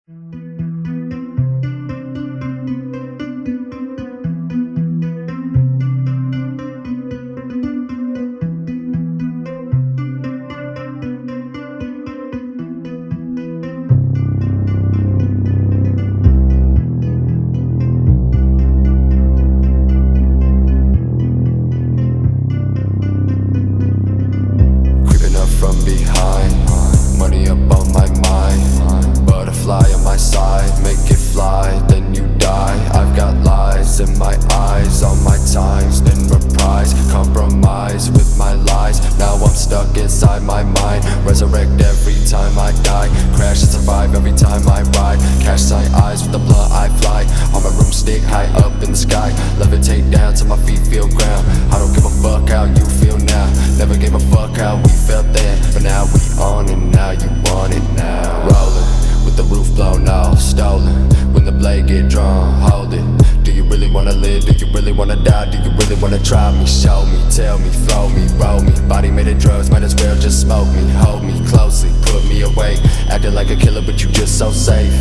Creeping up from behind, money up on my mind, butterfly on my side, make it fly, then you die. I've got lies in my eyes, all my times, then reprise, compromise with my lies. Now I'm stuck inside my mind, resurrect every time I die, crash and survive every time I ride, catch my eyes with the blood I fly, on my broomstick high up in the sky, levitate down till my feet feel ground. I don't give a fuck how you feel now, never gave a fuck how we felt then, but now we on it, now you want it now. Rolling with the roof blown off, stolen, when the blade get drawn, hold it. Do you really wanna live, do you really wanna die, do you really wanna try me, show me, tell me, throw me, roll me, body made of drugs, might as well just smoke me, hold me closely, put me away, acting like a killer but you just so safe.